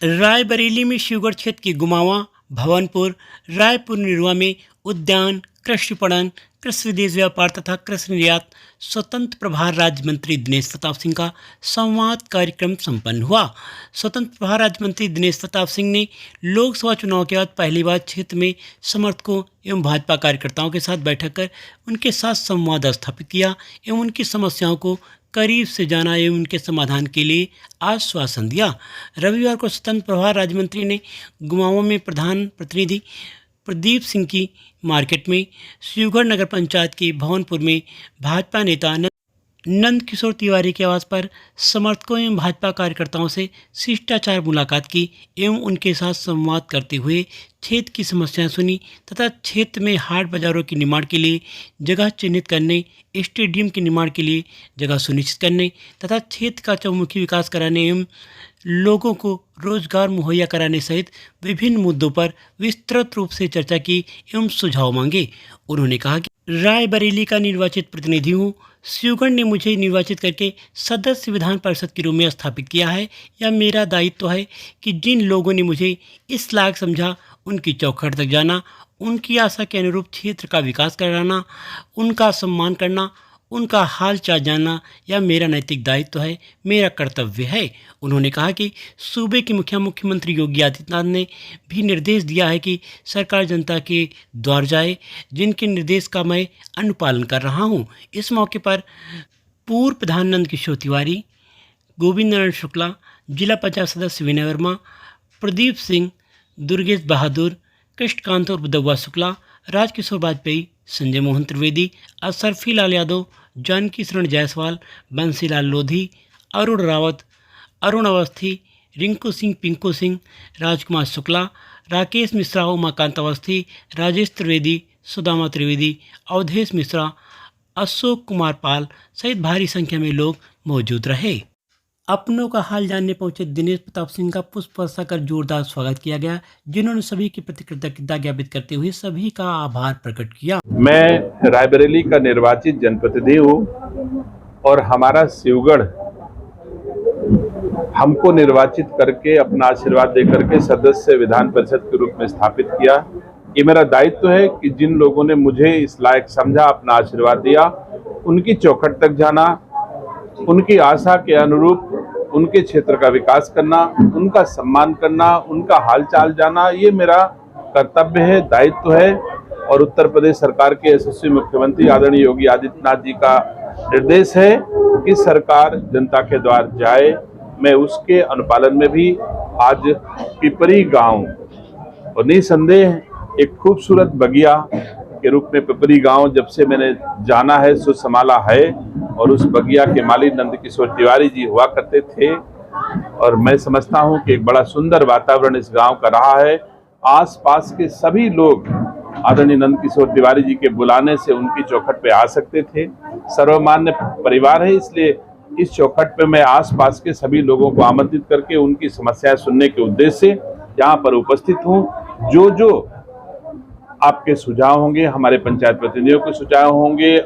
रायबरेली में शिवगढ़ क्षेत्र की गुमावा, भवनपुर, रायपुर निरुआ में उद्यान, कृषि विपणन, कृषि विदेश व्यापार तथा कृषि निर्यात स्वतंत्र प्रभार राज्य मंत्री दिनेश प्रताप सिंह का संवाद कार्यक्रम संपन्न हुआ। स्वतंत्र प्रभार राज्य मंत्री दिनेश प्रताप सिंह ने लोकसभा चुनाव के बाद पहली बार क्षेत्र में समर्थकों एवं भाजपा कार्यकर्ताओं के साथ बैठक कर उनके साथ संवाद स्थापित किया एवं उनकी समस्याओं को करीब से जाना एवं उनके समाधान के लिए आश्वासन दिया। रविवार को स्वतंत्र प्रभार राज्य मंत्री ने गुमावा में प्रधान प्रतिनिधि प्रदीप सिंह की मार्केट में, शिवगढ़ नगर पंचायत के भवनपुर में भाजपा नेता नंद किशोर तिवारी के आवास पर समर्थकों एवं भाजपा कार्यकर्ताओं से शिष्टाचार मुलाकात की एवं उनके साथ संवाद करते हुए क्षेत्र की समस्याएं सुनी तथा क्षेत्र में हाट बाजारों के निर्माण के लिए जगह चिन्हित करने, स्टेडियम के निर्माण के लिए जगह सुनिश्चित करने तथा क्षेत्र का चहुमुखी विकास कराने एवं लोगों को रोजगार मुहैया कराने सहित विभिन्न मुद्दों पर विस्तृत रूप से चर्चा की एवं सुझाव मांगे। उन्होंने कहा कि रायबरेली का निर्वाचित प्रतिनिधि हूँ। शिवगढ़ ने मुझे निर्वाचित करके सदस्य विधान परिषद के रूप में स्थापित किया है। यह मेरा दायित्व है कि जिन लोगों ने मुझे इस लायक समझा उनकी चौखट तक जाना, उनकी आशा के अनुरूप क्षेत्र का विकास कराना, उनका सम्मान करना, उनका हाल चाल जानना यह मेरा नैतिक दायित्व है, मेरा कर्तव्य है। उन्होंने कहा कि सूबे के मुख्यमंत्री योगी आदित्यनाथ ने भी निर्देश दिया है कि सरकार जनता के द्वार जाए, जिनके निर्देश का मैं अनुपालन कर रहा हूं। इस मौके पर पूर्व प्रधान नंद किशोर तिवारी, गोविंद नारायण शुक्ला, जिला पंचायत सदस्य विनय वर्मा, प्रदीप सिंह, दुर्गेश बहादुर, कृष्णकांत और बुद्धवा शुक्ला, राजकिशोर वाजपेयी, संजय मोहन त्रिवेदी, असरफी लाल यादव, जानकी शरण जायसवाल, बंसीलाल लोधी, अरुण रावत, अरुण अवस्थी, रिंकू सिंह, पिंकू सिंह, राजकुमार शुक्ला, राकेश मिश्रा, उमाकांत अवस्थी, राजेश त्रिवेदी, सुदामा त्रिवेदी, अवधेश मिश्रा, अशोक कुमार पाल सहित भारी संख्या में लोग मौजूद रहे। अपनों का हाल जानने पहुंचे दिनेश प्रताप सिंह का पुष्प वर्षा कर जोरदार स्वागत किया गया, जिन्होंने सभी की प्रति कृतज्ञता ज्ञापित करते हुए सभी का आभार प्रकट किया। मैं रायबरेली का निर्वाचित जनप्रतिनिधि हूँ और हमारा शिवगढ़ हमको निर्वाचित करके अपना आशीर्वाद देकर के सदस्य विधान परिषद के रूप में स्थापित किया। ये मेरा दायित्व है कि जिन लोगों ने मुझे इस लायक समझा, अपना आशीर्वाद दिया, उनकी चौखट तक जाना, उनकी आशा के अनुरूप उनके क्षेत्र का विकास करना, उनका सम्मान करना, उनका हालचाल जाना, ये मेरा कर्तव्य है, दायित्व है। और उत्तर प्रदेश सरकार के यशस्वी मुख्यमंत्री आदरणीय योगी आदित्यनाथ जी का निर्देश है कि सरकार जनता के द्वार जाए। मैं उसके अनुपालन में भी आज पिपरी गांव और निसंदेह एक खूबसूरत बगिया के रूप में पिपरी गांव जब से मैंने जाना है, सो संभाला है, और उस बगिया के मालिक नंद किशोर तिवारी जी हुआ करते थे। और मैं समझता हूं कि एक बड़ा सुंदर वातावरण इस गांव का रहा है। आसपास के सभी लोग आदरणीय नंद किशोर तिवारी जी के बुलाने से उनकी चौखट पे आ सकते थे। सर्वमान्य परिवार है, इसलिए इस चौखट पे मैं आसपास के सभी लोगों को आमंत्रित करके उनकी समस्याएं सुनने के उद्देश्य से यहाँ पर उपस्थित हूँ। जो आपके सुझाव होंगे, हमारे पंचायत प्रतिनिधियों के सुझाव होंगे,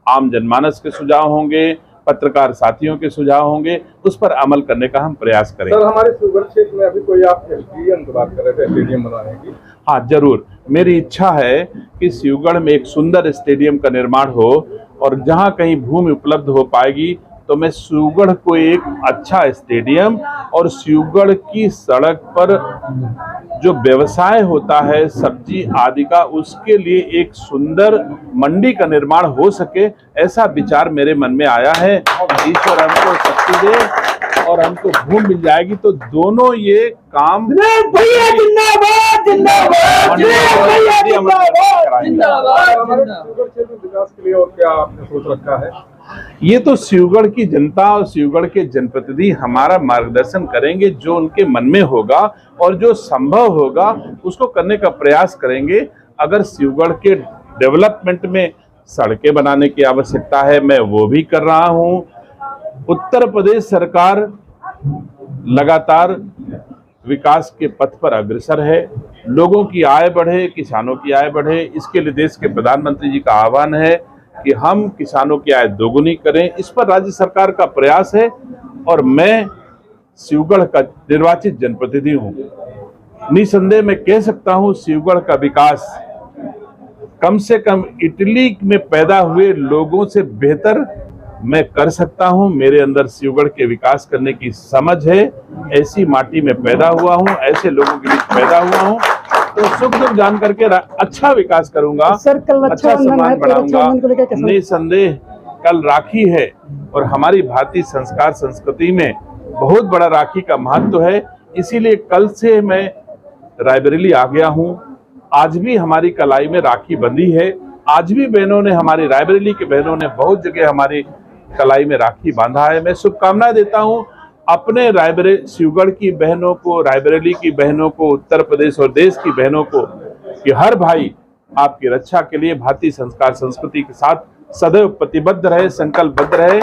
आम जनमानस के सुझाव होंगे, पत्रकार साथियों के सुझाव होंगे, उस पर अमल करने का हम प्रयास करेंगे। सर, हमारे शिवगढ़ क्षेत्र में अभी कोई आप स्टेडियम की बात कर रहे थे, स्टेडियम बनवाने की? हाँ, जरूर। मेरी इच्छा है कि शिवगढ़ में एक सुंदर स्टेडियम का निर्माण हो, और जहाँ कहीं भूमि उपलब्ध हो पाएगी तो मैं शिवगढ़ को एक अच्छा स्टेडियम और शिवगढ़ की सड़क पर जो व्यवसाय होता है सब्जी आदि का, उसके लिए एक सुंदर मंडी का निर्माण हो सके, ऐसा विचार मेरे मन में आया है। ईश्वर हमको शक्ति दे और हमको भूमि मिल जाएगी तो दोनों ये काम विकास के लिए और क्या आपने सोच रखा है? ये तो शिवगढ़ की जनता और शिवगढ़ के जनप्रतिनिधि हमारा मार्गदर्शन करेंगे, जो उनके मन में होगा और जो संभव होगा उसको करने का प्रयास करेंगे। अगर शिवगढ़ के डेवलपमेंट में सड़कें बनाने की आवश्यकता है, मैं वो भी कर रहा हूँ। उत्तर प्रदेश सरकार लगातार विकास के पथ पर अग्रसर है। लोगों की आय बढ़े, किसानों की आय बढ़े, इसके लिए देश के प्रधानमंत्री जी का आह्वान है कि हम किसानों की आय दोगुनी करें। इस पर राज्य सरकार का प्रयास है और मैं शिवगढ़ का निर्वाचित जनप्रतिनिधि हूं। निसंदेह मैं कह सकता हूं शिवगढ़ का विकास कम से कम इटली में पैदा हुए लोगों से बेहतर मैं कर सकता हूं। मेरे अंदर शिवगढ़ के विकास करने की समझ है। ऐसी माटी में पैदा हुआ हूं, ऐसे लोगों के बीच पैदा हुआ हूं, तो सुख दुख जान करके अच्छा विकास करूंगा, सर कल अच्छा सम्मान बढ़ाऊंगा। निसंदेह कल राखी है और हमारी भारतीय संस्कार संस्कृति में बहुत बड़ा राखी का महत्व है। इसीलिए कल से मैं रायबरेली आ गया हूं। आज भी हमारी कलाई में राखी बंधी है। आज भी बहनों ने, हमारी रायबरेली की बहनों ने बहुत जगह हमारी कलाई में राखी बांधा है। मैं शुभकामनाएं देता हूं अपने रायबरेली शिवगढ़ की बहनों को, रायबरेली की बहनों को, उत्तर प्रदेश और देश की बहनों को कि हर भाई आपकी रक्षा के लिए भारतीय संस्कार संस्कृति के साथ सदैव प्रतिबद्ध रहे, संकल्पबद्ध रहे।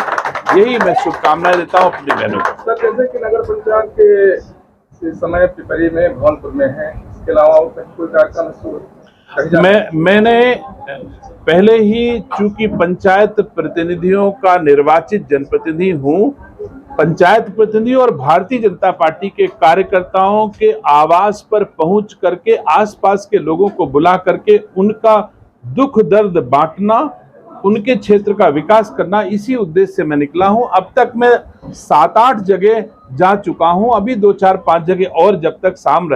यही मैं शुभकामनाएं देता हूं अपनी बहनों को। सर, जैसे कि नगर पंचायत के इस समय पिपरी में, भवनपुर में है, इसके अलावा और कहीं कोई कार्यक्रम? मैंने पहले ही, चूंकि पंचायत प्रतिनिधियों का निर्वाचित जनप्रतिनिधि हूं, पंचायत प्रतिनिधि और भारतीय जनता पार्टी के कार्यकर्ताओं के आवास पर पहुंच करके आसपास के लोगों को बुला करके उनका दुख दर्द बांटना, उनके क्षेत्र का विकास करना, इसी उद्देश्य से मैं निकला हूं। अब तक मैं 7-8 जगह जा चुका हूं। अभी 2-4-5 जगह और जब तक शाम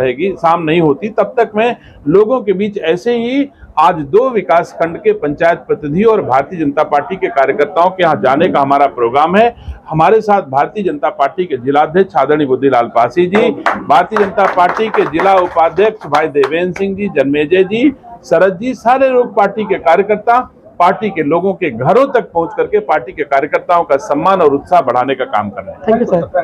नहीं होती तब तक मैं लोगों के बीच ऐसे ही आज 2 विकास खंड के पंचायत प्रतिनिधि और भारतीय जनता पार्टी के कार्यकर्ताओं के यहाँ जाने का हमारा प्रोग्राम है। हमारे साथ भारतीय जनता पार्टी के जिलाध्यक्ष आदरणीय बुद्धिलाल पासी जी, भारतीय जनता पार्टी के जिला उपाध्यक्ष भाई देवेंद्र सिंह जी, जन्मेजय जी, शरद जी, सारे लोग पार्टी के कार्यकर्ता पार्टी के लोगों के घरों तक पहुंच करके पार्टी के कार्यकर्ताओं का सम्मान और उत्साह बढ़ाने का काम कर रहे हैं। Thank you sir.